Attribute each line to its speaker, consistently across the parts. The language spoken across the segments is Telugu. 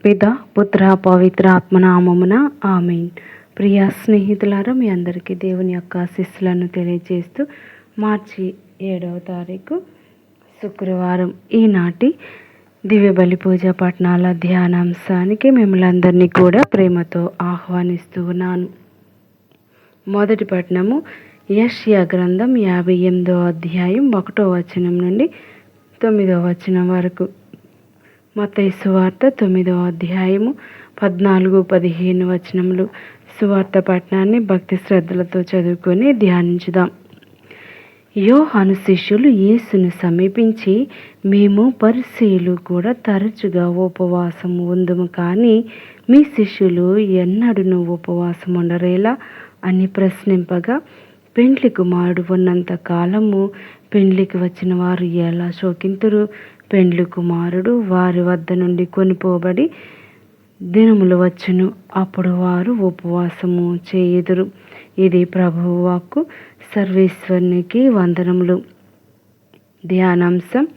Speaker 1: పిత పుత్ర పవిత్ర ఆత్మనామమున ఆమేన్. ప్రియ స్నేహితులారా, మీ అందరికీ దేవుని యొక్క ఆశీస్సులను తెలియజేస్తూ మార్చి 7వ తారీఖు శుక్రవారం ఈనాటి దివ్య బలి పూజ పఠనాల ధ్యానాంశానికి మిమ్మల్ని అందరినీ కూడా ప్రేమతో ఆహ్వానిస్తూ ఉన్నాను. మొదటి పఠనము యెషయా గ్రంథం 58వ అధ్యాయం 1వ వచనం నుండి 9వ వచనం వరకు. మత్తయి సువార్త 9వ అధ్యాయము 14-15 వచనములు. సువార్త పఠనాన్ని భక్తి శ్రద్ధలతో చదువుకొని ధ్యానించుదాం. యోహాను శిష్యులు యేసును సమీపించి, మేము పరిసయ్యులు కూడా తరచుగా ఉపవాసం ఉందుము, కానీ మీ శిష్యులు ఎన్నడూను ఉపవాసం ఉండరేలా అని ప్రశ్నింపగా, పెండ్లి కుమారుడు ఉన్నంత కాలము పెండ్లికి వచ్చిన వారు ఎలా శోకింతురు? పెండ్లి కుమారుడు వారి వద్ద నుండి కొనిపోబడి దినములు వచ్చును, అప్పుడు వారు ఉపవాసము చేయుదురు. ఇది ప్రభువు వాక్కు. సర్వేశ్వరునికి వందనములు. ధ్యానాంశం: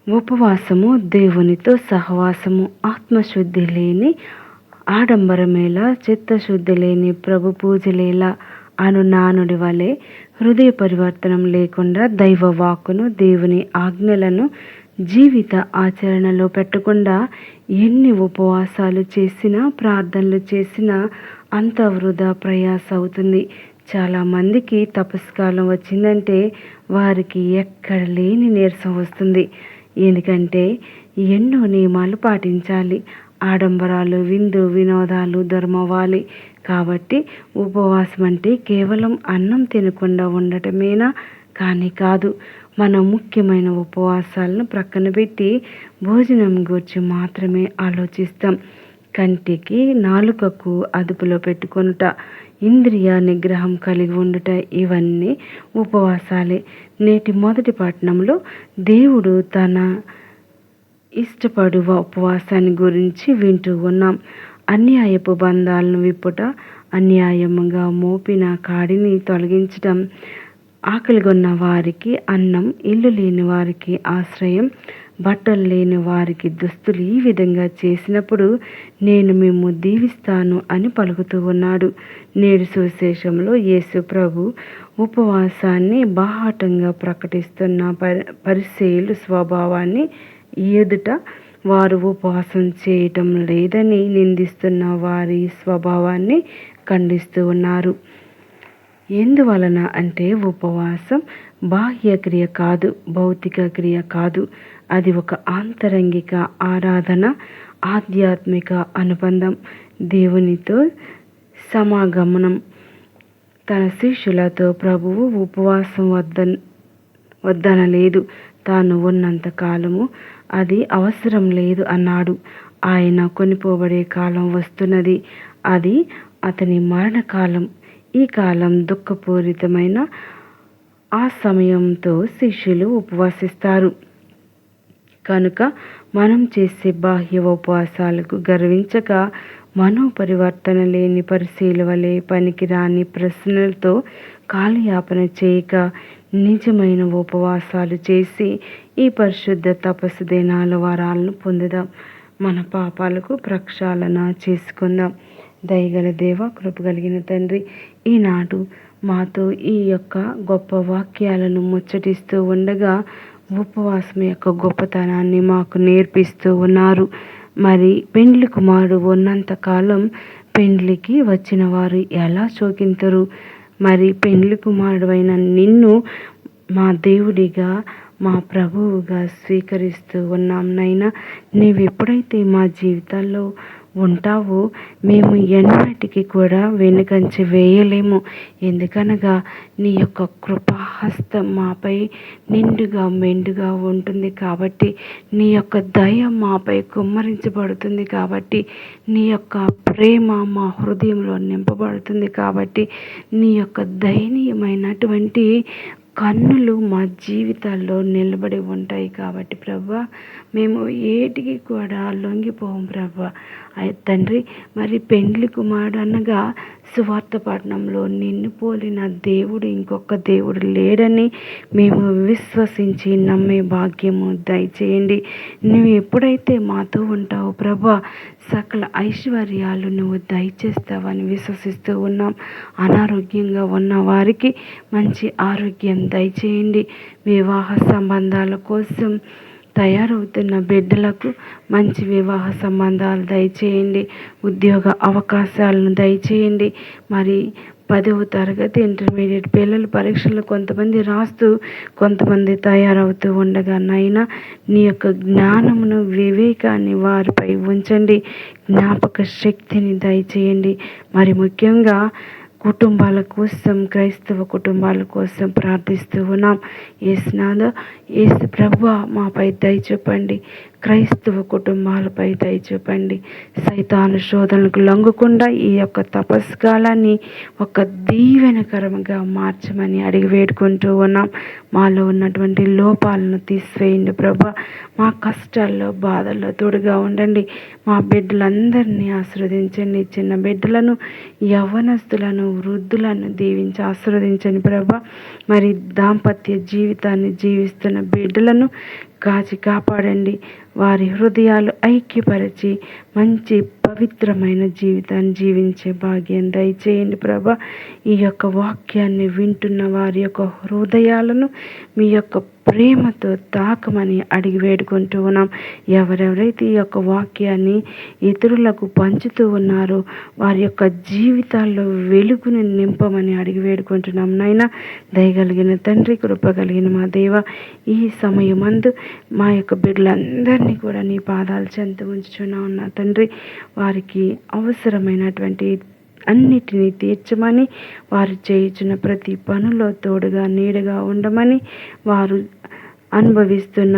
Speaker 1: ఉపవాసము దేవునితో సహవాసము. ఆత్మశుద్ధి లేని ఆడంబరమేలా, చిత్తశుద్ధి లేని ప్రభు పూజలేలా అను నానుడి వలె హృదయ పరివర్తనం లేకుండా దైవ వాక్కును, దేవుని ఆజ్ఞలను జీవిత ఆచరణలో పెట్టకుండా ఎన్ని ఉపవాసాలు చేసినా, ప్రార్థనలు చేసినా అంత వృధా ప్రయాస అవుతుంది. చాలామందికి తపస్కాలం వచ్చిందంటే వారికి ఎక్కడ లేని నీరసం వస్తుంది. ఎందుకంటే ఎన్నో నియమాలు పాటించాలి, ఆడంబరాలు, విందు వినోదాలు దూరమవ్వాలి. కాబట్టి ఉపవాసం అంటే కేవలం అన్నం తినకుండా ఉండటమేనా? కానీ కాదు. మనం ముఖ్యమైన ఉపవాసాలను ప్రక్కన పెట్టి భోజనం గురించి మాత్రమే ఆలోచిస్తాం. కంటికి, నాలుకకు అదుపులో పెట్టుకొనుట, ఇంద్రియ నిగ్రహం కలిగి ఉండుట, ఇవన్నీ ఉపవాసాలే. నేటి మొదటి పఠనంలో దేవుడు తన ఇష్టపడు ఉపవాసాన్ని గురించి వింటూ ఉన్నాం. అన్యాయపు బంధాలను విప్పుట, అన్యాయముగా మోపిన కాడిని తొలగించటం, ఆకలిగొన్న వారికి అన్నం, ఇల్లు లేని వారికి ఆశ్రయం, బట్టలు లేని వారికి దుస్తులు, ఈ విధంగా చేసినప్పుడు నేను మిమ్ము దీవిస్తాను అని పలుకుతూ ఉన్నాడు. నేడు సువిశేషంలో యేసు ప్రభు ఉపవాసాన్ని బాహాటంగా ప్రకటిస్తున్న పరిసయ్యుల స్వభావాన్ని ఎదుట వారు ఉపవాసం చేయటం లేదని నిందిస్తున్న వారి స్వభావాన్ని ఖండిస్తూ ఉన్నారు. ఎందువలన అంటే ఉపవాసం బాహ్య క్రియ కాదు, భౌతిక క్రియ కాదు. అది ఒక ఆంతరంగిక ఆరాధన, ఆధ్యాత్మిక అనుబంధం, దేవునితో సమాగమనం. తన శిష్యులతో ప్రభువు ఉపవాసం వద్దనలేదు. తాను ఉన్నంత కాలము అది అవసరం లేదు అన్నాడు. ఆయన కొనిపోబడే కాలం వస్తున్నది. అది అతని మరణకాలం. ఈ కాలం దుఃఖపూరితమైన ఆ సమయంతో శిష్యులు ఉపవాసిస్తారు. కనుక మనం చేసే బాహ్య ఉపవాసాలకు గర్వించక, మనోపరివర్తన లేని పరిశీల వలె పనికిరాని ప్రశ్నలతో కాలయాపన చేయక, నిజమైన ఉపవాసాలు చేసి ఈ పరిశుద్ధ తపస్సు దినాల వరాలను పొందుదాం. మన పాపాలకు ప్రక్షాళన చేసుకుందాం. దయగల దేవ, కృపగలిగిన తండ్రి, ఈనాడు మాతో ఈ యొక్క గొప్ప వాక్యాలను ముచ్చటిస్తూ ఉండగా ఉపవాసం యొక్క గొప్పతనాన్ని మాకు నేర్పిస్తూ ఉన్నారు. మరి పెండ్లి కుమారుడు ఉన్నంతకాలం పెండ్లికి వచ్చిన వారు ఎలా శోకింతరు? మరి పెండ్లి కుమారుడు అయిన నిన్ను మా దేవుడిగా, మా ప్రభువుగా స్వీకరిస్తూ ఉన్నాం నైనా. నీవు ఎప్పుడైతే మా జీవితాల్లో ఉంటావో మేము ఎన్నటికీ కూడా వెనుకంచి వేయలేము. ఎందుకనగా నీ యొక్క కృపాహస్తం మాపై నిండుగా మెండుగా ఉంటుంది కాబట్టి, నీ యొక్క దయ మాపై కుమ్మరించబడుతుంది కాబట్టి, నీ యొక్క ప్రేమ మా హృదయంలో నింపబడుతుంది కాబట్టి, నీ యొక్క దయనీయమైనటువంటి కన్నులు మా జీవితాల్లో నిలబడి ఉంటాయి కాబట్టి ప్రభా, మేము ఏటికి కూడా లొంగిపోం ప్రభా. తండ్రి, మరి పెండ్లి కుమారుడు అనగా సువార్త పట్టణంలో నిన్ను పోలిన దేవుడు ఇంకొక దేవుడు లేడని మేము విశ్వసించి నమ్మే భాగ్యము దయచేయండి. నువ్వు ఎప్పుడైతే మాతో ఉంటావో ప్రభా, సకల ఐశ్వర్యాలు నువ్వు దయచేస్తావని విశ్వసిస్తూ ఉన్నాం. అనారోగ్యంగా ఉన్న వారికి మంచి ఆరోగ్యం దయచేయండి. వివాహ సంబంధాల కోసం తయారవుతున్న బిడ్డలకు మంచి వివాహ సంబంధాలు దయచేయండి. ఉద్యోగ అవకాశాలను దయచేయండి. మరి 10వ తరగతి ఇంటర్మీడియట్ పిల్లలు పరీక్షలు కొంతమంది రాస్తూ కొంతమంది తయారవుతూ ఉండగా నైనా నీ యొక్క జ్ఞానమును వివేకాన్ని వారిపై ఉంచండి. జ్ఞాపక శక్తిని దయచేయండి. మరి ముఖ్యంగా కుటుంబాల కోసం, క్రైస్తవ కుటుంబాల కోసం ప్రార్థిస్తూ ఉన్నాం. యేసునాథ, యేసు ప్రభువా, మాపై దయ చూపండి. క్రైస్తవ కుటుంబాలపై దయ చూపండి. సైతాను శోధనలకు లొంగకుండా ఈ యొక్క తపస్కాలాన్ని ఒక దీవెనకరంగా మార్చమని అడిగి వేడుకుంటూ ఉన్నాం. మాలో ఉన్నటువంటి లోపాలను తీసివేయండి ప్రభా. మా కష్టాల్లో, బాధల్లో తోడుగా ఉండండి. మా బిడ్డలందరినీ ఆశీర్వదించండి. చిన్న బిడ్డలను, యవ్వనస్తులను, వృద్ధులను దీవించి ఆశీర్వదించండి ప్రభా. మరి దాంపత్య జీవితాన్ని జీవిస్తున్న బిడ్డలను కాచి కాపాడండి. వారి హృదయాలు ఐక్యపరిచి మంచి పవిత్రమైన జీవితాన్ని జీవించే భాగ్యం దయచేయండి ప్రభా. ఈ యొక్క వాక్యాన్ని వింటున్న వారి యొక్క హృదయాలను మీ యొక్క ప్రేమతో తాకమని అడిగి వేడుకుంటూ ఉన్నాం. ఎవరెవరైతే ఈ యొక్క వాక్యాన్ని ఇతరులకు పంచుతూ ఉన్నారో వారి యొక్క జీవితాల్లో వెలుగుని నింపమని అడిగి వేడుకుంటున్నాం. నాయన, దయగలిగిన తండ్రి, కృప కలిగిన మా దేవ, ఈ సమయమందు మా యొక్క బిడ్డలందరినీ కూడా నీ పాదాల చెంత ఉంచుచున్నా ఉన్నా తండ్రి. వారికి అవసరమైనటువంటి అన్నిటినీ తీర్చమని, వారు చేయుచున్న ప్రతి పనులో తోడుగా నీడగా ఉండమని, వారు అనుభవిస్తున్న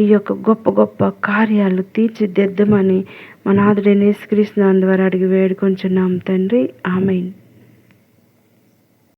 Speaker 1: ఈ యొక్క గొప్ప గొప్ప కార్యాలు తీర్చిదిద్దమని మన నాథుడైన యేసుక్రీస్తు నామమున ద్వారా అడిగి వేడుకొంచున్నాం తండ్రి. ఆమేన్.